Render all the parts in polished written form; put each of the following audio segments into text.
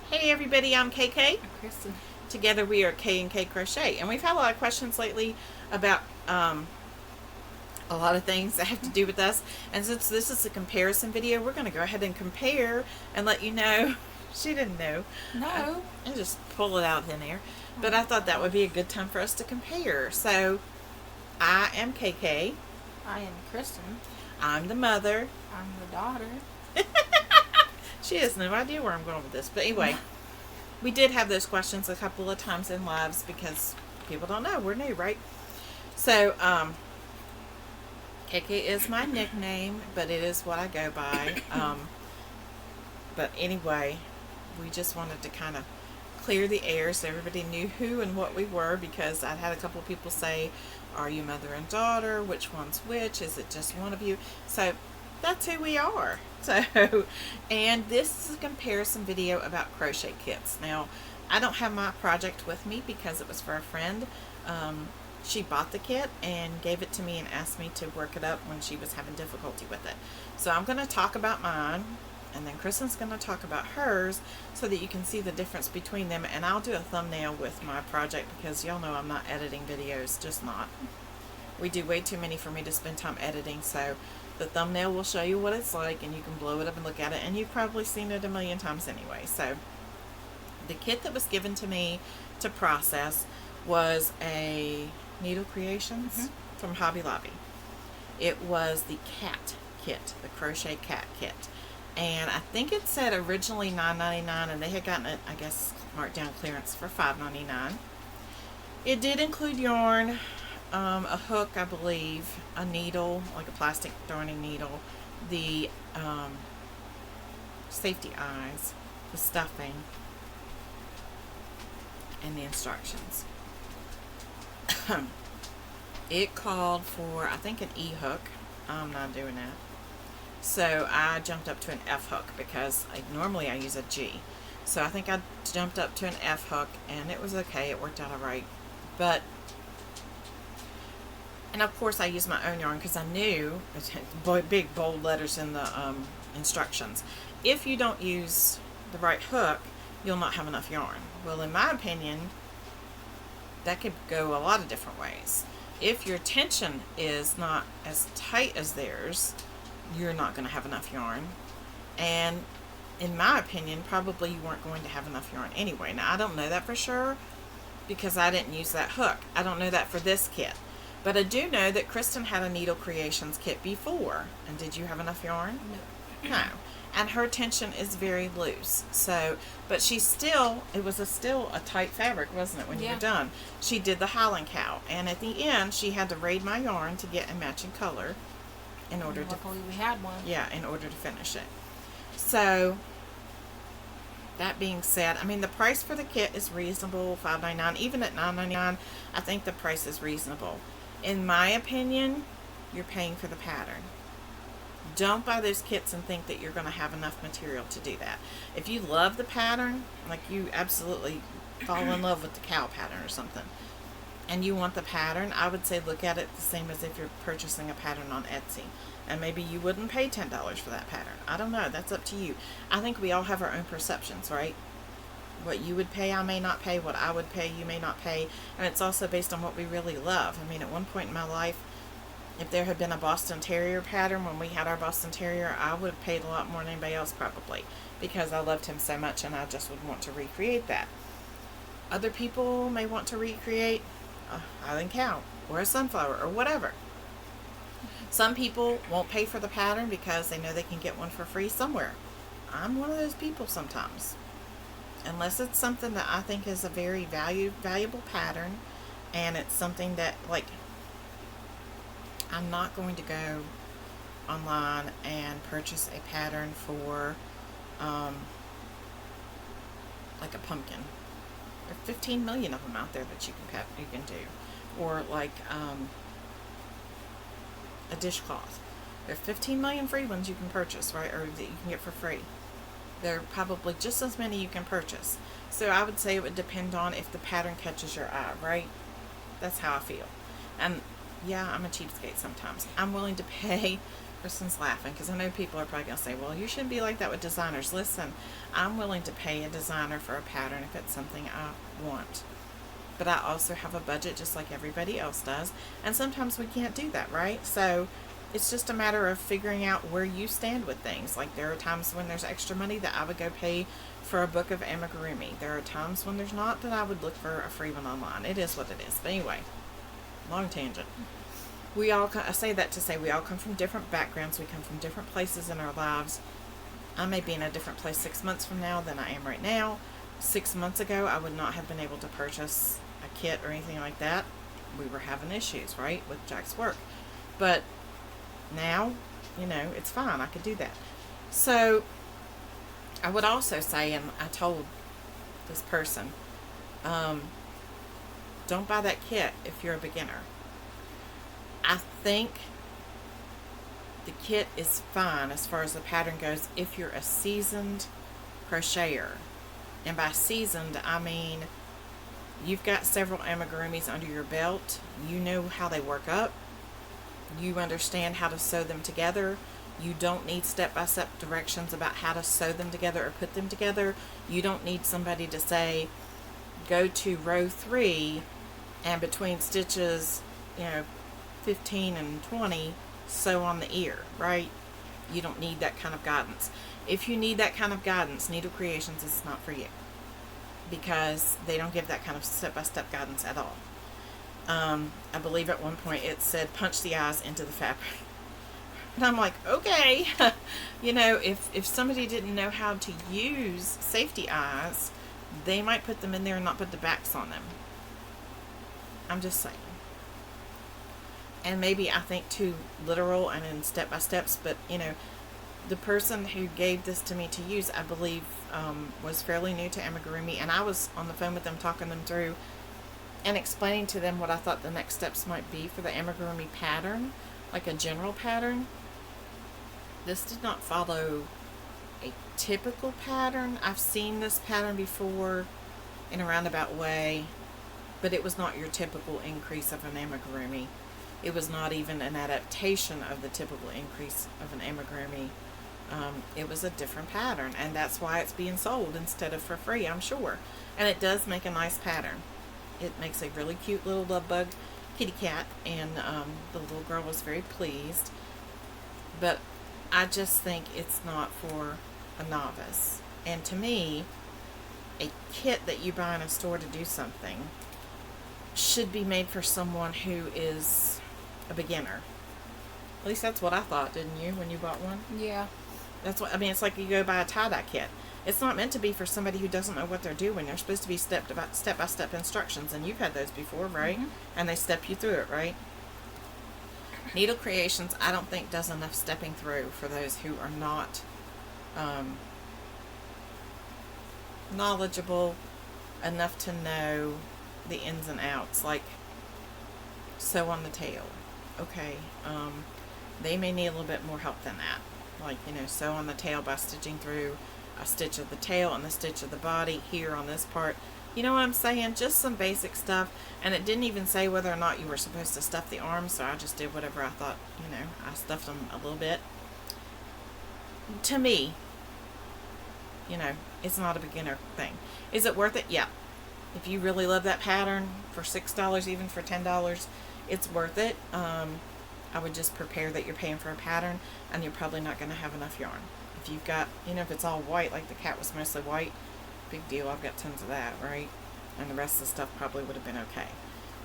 Hey everybody, I'm KK. I'm Kristen. Together we are K&K Crochet, and we've had a lot of questions lately about a lot of things that have to do with us. And since this is a comparison video, we're going to go ahead and compare and let you know. She didn't know. No. I just pull it out in there. But I thought that would be a good time for us to compare. So I am KK. I am Kristen. I'm the mother. I'm the daughter. She has no idea where I'm going with this. But anyway, we did have those questions a couple of times in lives because people don't know. We're new, right? So, KK is my nickname, but it is what I go by. But anyway, we just wanted to kind of clear the air so everybody knew who and what we were, because I'd had a couple of people say, are you mother and daughter? Which one's which? Is it just one of you? So that's who we are. So, and this is a comparison video about crochet kits. Now, I don't have my project with me because it was for a friend. She bought the kit and gave it to me and asked me to work it up when she was having difficulty with it. So I'm going to talk about mine, and then Kristen's going to talk about hers so that you can see the difference between them. And I'll do a thumbnail with my project because y'all know I'm not editing videos, just not. We do way too many for me to spend time editing, so the thumbnail will show you what it's like, and you can blow it up and look at it, and you've probably seen it a million times anyway. So the kit that was given to me to process was a Needle Creations from Hobby Lobby. It was the cat kit, the crochet cat kit. And I think it said originally $9.99, and they had gotten it, I guess, marked down clearance for $5.99. It did include yarn, a hook, I believe, a needle, like a plastic darning needle, the safety eyes, the stuffing, and the instructions. It called for, I think, an E hook. I'm not doing that. So I jumped up to an F hook because normally I use a G. So I think I jumped up to an F hook, and it was okay. It worked out all right. But, and of course I used my own yarn because I knew, it had big bold letters in the instructions, if you don't use the right hook, you'll not have enough yarn. Well, in my opinion, that could go a lot of different ways. If your tension is not as tight as theirs, you're not going to have enough yarn. And in my opinion, probably you weren't going to have enough yarn anyway. Now, I don't know that for sure because I didn't use that hook. I don't know that for this kit. But I do know that Kristen had a Needle Creations kit before. And did you have enough yarn? No. And her tension is very loose. So, but she still, it was still a tight fabric, wasn't it, when you were done? She did the Howling Cow. And at the end, she had to raid my yarn to get a matching color in order to, luckily we had one. Yeah, in order to finish it. So, that being said, I mean, the price for the kit is reasonable, $5.99. Even at $9.99, I think the price is reasonable. In my opinion, you're paying for the pattern. Don't buy those kits and think that you're going to have enough material to do that. If you love the pattern, like you absolutely fall in love with the cow pattern or something, and you want the pattern, I would say look at it the same as if you're purchasing a pattern on Etsy. And maybe you wouldn't pay $10 for that pattern. I don't know. That's up to you. I think we all have our own perceptions, right? What you would pay, I may not pay. What I would pay, you may not pay. And it's also based on what we really love. I mean, at one point in my life, if there had been a Boston Terrier pattern when we had our Boston Terrier, I would have paid a lot more than anybody else probably, because I loved him so much and I just would want to recreate that. Other people may want to recreate a Highland cow or a sunflower or whatever. Some people won't pay for the pattern because they know they can get one for free somewhere. I'm one of those people sometimes. Unless it's something that I think is a very valuable pattern, and it's something that, like, I'm not going to go online and purchase a pattern for like a pumpkin. There are 15 million of them out there that you can do. Or like a dishcloth. There are 15 million free ones you can purchase, right? Or that you can get for free. There are probably just as many you can purchase. So I would say it would depend on if the pattern catches your eye, right? That's how I feel. And yeah, I'm a cheapskate sometimes. I'm willing to pay for Kristen's laughing because I know people are probably going to say, well, you shouldn't be like that with designers. Listen, I'm willing to pay a designer for a pattern if it's something I want. But I also have a budget just like everybody else does. And sometimes we can't do that, right? So it's just a matter of figuring out where you stand with things. Like there are times when there's extra money that I would go pay for a book of amigurumi. There are times when there's not that I would look for a free one online. It is what it is. But anyway, long tangent. I say that to say we all come from different backgrounds. We come from different places in our lives. I may be in a different place 6 months from now than I am right now. 6 months ago, I would not have been able to purchase a kit or anything like that. We were having issues, right, with Jack's work. But now, it's fine. I could do that. So I would also say, and I told this person, don't buy that kit if you're a beginner. I think the kit is fine as far as the pattern goes if you're a seasoned crocheter. And by seasoned, I mean you've got several amigurumis under your belt. You know how they work up. You understand how to sew them together. You don't need step-by-step directions about how to sew them together or put them together. You don't need somebody to say, go to row 3 and between stitches, 15 and 20, sew on the ear, right? You don't need that kind of guidance. If you need that kind of guidance, Needle Creations is not for you, because they don't give that kind of step-by-step guidance at all. I believe at one point it said punch the eyes into the fabric. And I'm like, okay. If somebody didn't know how to use safety eyes, they might put them in there and not put the backs on them. I'm just saying. And maybe I think too literal and in step-by-steps, but the person who gave this to me to use, I believe, was fairly new to amigurumi, and I was on the phone with them talking them through and explaining to them what I thought the next steps might be for the amigurumi pattern, like a general pattern. This did not follow a typical pattern. I've seen this pattern before in a roundabout way, but it was not your typical increase of an amigurumi. It was not even an adaptation of the typical increase of an amigurumi. It was a different pattern, and that's why it's being sold instead of for free, I'm sure. And it does make a nice pattern. It makes a really cute little love bug kitty cat, and the little girl was very pleased. But I just think it's not for a novice. And to me, a kit that you buy in a store to do something should be made for someone who is a beginner. At least that's what I thought, didn't you, when you bought one? Yeah. That's what I mean. It's like you go buy a tie-dye kit. It's not meant to be for somebody who doesn't know what they're doing. They're supposed to be step-by-step instructions, and you've had those before, right? Mm-hmm. And they step you through it, right? Needle Creations, I don't think, does enough stepping through for those who are not knowledgeable enough to know the ins and outs, like sew on the tail. Okay, they may need a little bit more help than that. Like, sew on the tail by stitching through a stitch of the tail and the stitch of the body here on this part. You know what I'm saying? Just some basic stuff. And it didn't even say whether or not you were supposed to stuff the arms, so I just did whatever I thought, I stuffed them a little bit. To me, it's not a beginner thing. Is it worth it? Yeah. If you really love that pattern, for $6, even for $10, it's worth it. I would just prepare that you're paying for a pattern, and you're probably not going to have enough yarn. If you've got, if it's all white, like the cat was mostly white, big deal, I've got tons of that, right? And the rest of the stuff probably would have been okay.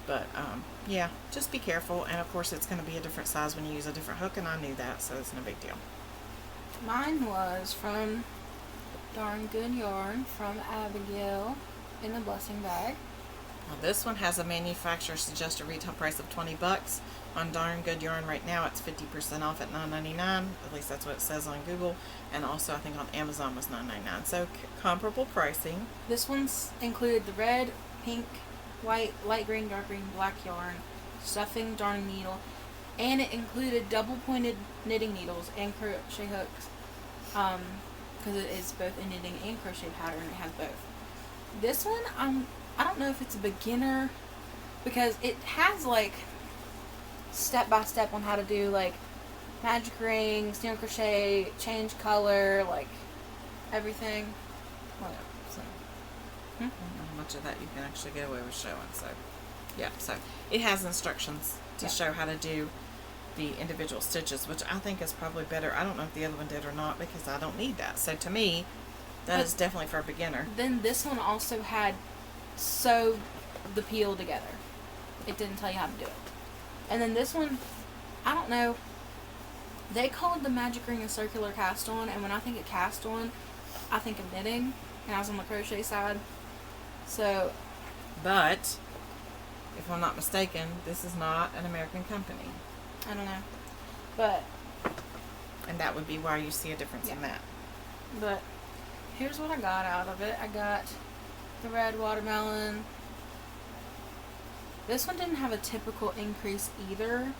But, yeah, just be careful. And, of course, it's going to be a different size when you use a different hook, and I knew that, so it's no big deal. Mine was from Darn Good Yarn from Abigail in the blessing bag. Now, this one has a manufacturer suggested retail price of $20. On Darn Good Yarn right now, it's 50% off at $9.99. At least that's what it says on Google. And also, I think on Amazon was $9.99. So, comparable pricing. This one's included the red, pink, white, light green, dark green, black yarn, stuffing, darning needle, and it included double-pointed knitting needles and crochet hooks. Because it is both a knitting and crochet pattern. It has both. This one, I don't know if it's a beginner, because it has, like, step-by-step on how to do, like, magic ring, steel crochet, change color, like everything. Whatever. So, I don't know how much of that you can actually get away with showing. So, yeah. So it has instructions to show how to do the individual stitches, which I think is probably better. I don't know if the other one did or not because I don't need that. So to me, that is definitely for a beginner. Then this one also had sew the peel together. It didn't tell you how to do it. And then this one, I don't know. They call it the magic ring a circular cast on, and when I think of cast on, I think of knitting, and I was on the crochet side. So, but if I'm not mistaken, this is not an American company. I don't know. But and that would be why you see a difference in that. But here's what I got out of it. I got the red watermelon. This one didn't have a typical increase either.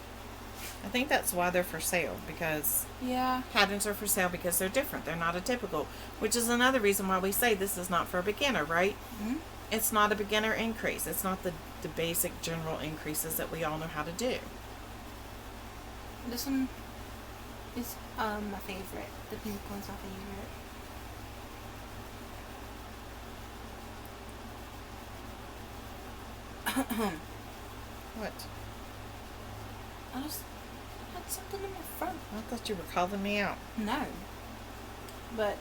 I think that's why they're for sale, because patterns are for sale because they're different. They're not a typical, which is another reason why we say this is not for a beginner, right? Mm-hmm. It's not a beginner increase. It's not the basic general increases that we all know how to do. This one is my favorite. The pink one's my favorite. What? I just had something in my throat. I thought you were calling me out. No. But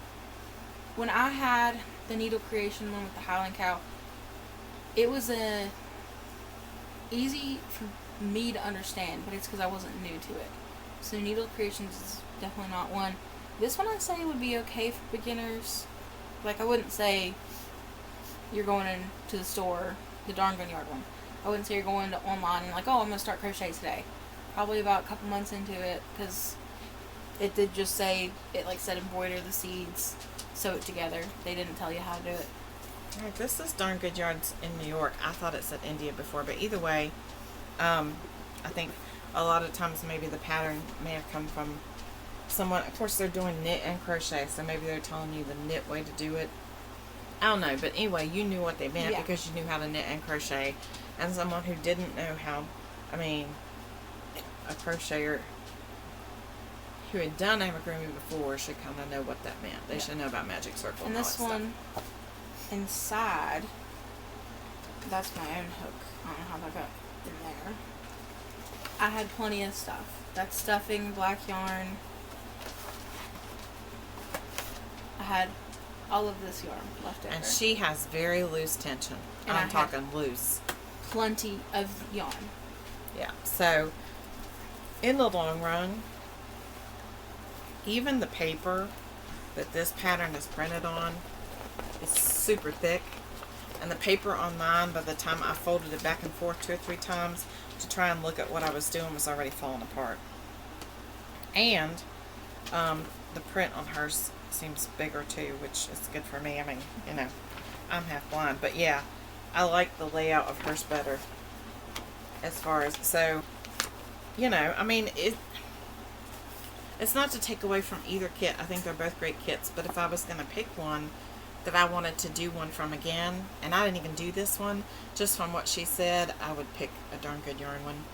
when I had the needle creation one with the Highland cow, it was easy for me to understand, but it's because I wasn't new to it. So needle creations is definitely not one. This one I'd say would be okay for beginners. Like, I wouldn't say you're going into the store, the Darn Good Yard one. I wouldn't say you're going to online and like, oh, I'm going to start crochet today. Probably about a couple months into it, because it did just say, it like said embroider the seeds, sew it together. They didn't tell you how to do it. Alright, this is Darn Good Yards in New York. I thought it said India before, but either way, I think a lot of times maybe the pattern may have come from someone. Of course, they're doing knit and crochet, so maybe they're telling you the knit way to do it. I don't know, but anyway, you knew what they meant because you knew how to knit and crochet. And someone who didn't know how, I mean, a crocheter who had done amigurumi before should kind of know what that meant. They should know about magic circle and all this that one, stuff. Inside, that's my own hook. I don't know how that got in there. I had plenty of stuff. That's stuffing, black yarn. I had all of this yarn left over. And she has very loose tension. And I'm talking loose. Plenty of yarn. Yeah, so in the long run, even the paper that this pattern is printed on is super thick, and the paper on mine, by the time I folded it back and forth 2 or 3 times to try and look at what I was doing, was already falling apart. And the print on hers seems bigger too, which is good for me. I mean, you know, I'm half blind, but yeah, I like the layout of hers better. As far as, so, you know, I mean, it's not to take away from either kit. I think they're both great kits, but if I was going to pick one that I wanted to do one from again, and I didn't even do this one, just from what she said, I would pick a Darn Good Yarn one.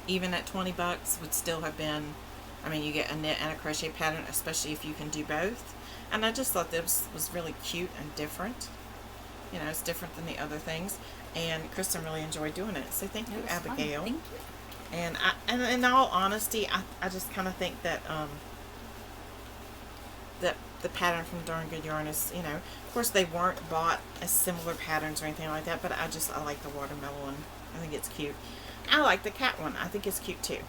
Even at $20 would still have been, I mean, you get a knit and a crochet pattern, especially if you can do both. And I just thought this was really cute and different. You know, it's different than the other things. And Kristen really enjoyed doing it. So thank you, Abigail. Fun. Thank you. And in all honesty, I just kind of think that that the pattern from Darn Good Yarn is, you know, of course they weren't bought as similar patterns or anything like that, but I like the watermelon one. I think it's cute. I like the cat one. I think it's cute too.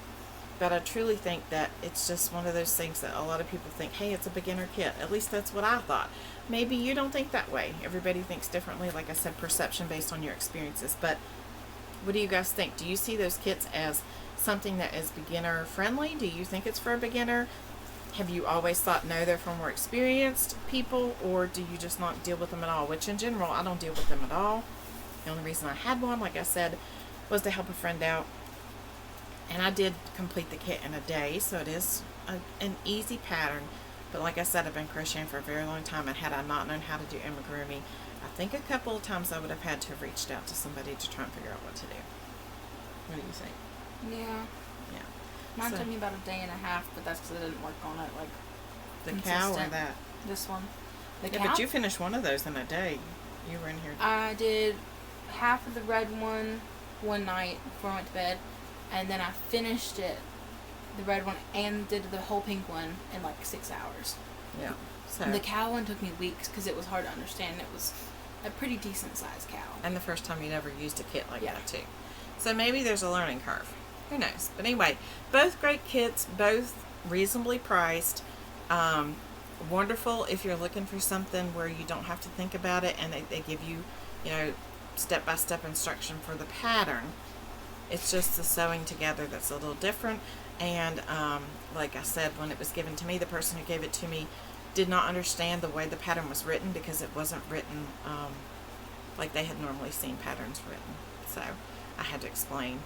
But I truly think that it's just one of those things that a lot of people think, hey, it's a beginner kit. At least that's what I thought. Maybe you don't think that way. Everybody thinks differently. Like I said, perception based on your experiences. But what do you guys think? Do you see those kits as something that is beginner friendly? Do you think it's for a beginner? Have you always thought, no, they're for more experienced people? Or do you just not deal with them at all? Which in general, I don't deal with them at all. The only reason I had one, like I said, was to help a friend out. And I did complete the kit in a day, so it is an easy pattern. But like I said, I've been crocheting for a very long time, and had I not known how to do amigurumi, I think a couple of times I would have had to have reached out to somebody to try and figure out what to do. What do you think? Yeah. Yeah. Mine So- took me about a day and a half, but that's because I didn't work on it like The cow or consistent. that? This one. The Yeah, cow? but you finished one of those in a day. You were in here. I did half of the red one night before I went to bed, and then I finished it, the red one, and did the whole pink one in like 6 hours. Yeah. So. The cow one took me weeks because it was hard to understand. It was a pretty decent sized cow. And the first time you'd ever used a kit like Yeah. that too. So maybe there's a learning curve. Who knows? But anyway, both great kits, both reasonably priced. Wonderful if you're looking for something where you don't have to think about it, and they give you, step-by-step instruction for the pattern. It's just the sewing together that's a little different. And like I said, when it was given to me, the person who gave it to me did not understand the way the pattern was written, because it wasn't written like they had normally seen patterns written. So I had to explain,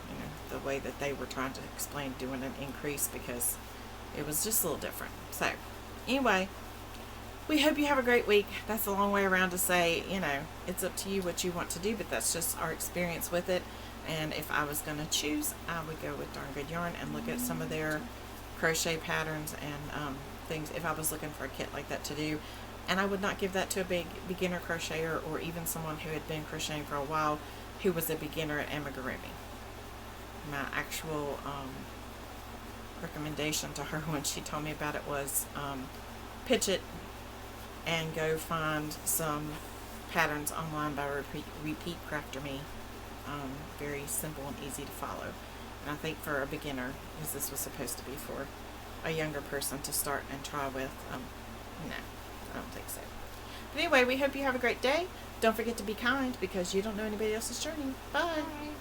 the way that they were trying to explain doing an increase, because it was just a little different. So anyway, we hope you have a great week. That's a long way around to say, it's up to you what you want to do, but that's just our experience with it. And if I was going to choose, I would go with Darn Good Yarn and look at some of their crochet patterns and things if I was looking for a kit like that to do. And I would not give that to a big beginner crocheter, or even someone who had been crocheting for a while who was a beginner at amigurumi. My actual recommendation to her when she told me about it was pitch it and go find some patterns online by Repeat Crafter Me. Very simple and easy to follow. And I think for a beginner, because this was supposed to be for a younger person to start and try with, no, I don't think so. But anyway, we hope you have a great day. Don't forget to be kind, because you don't know anybody else's journey. Bye. Bye.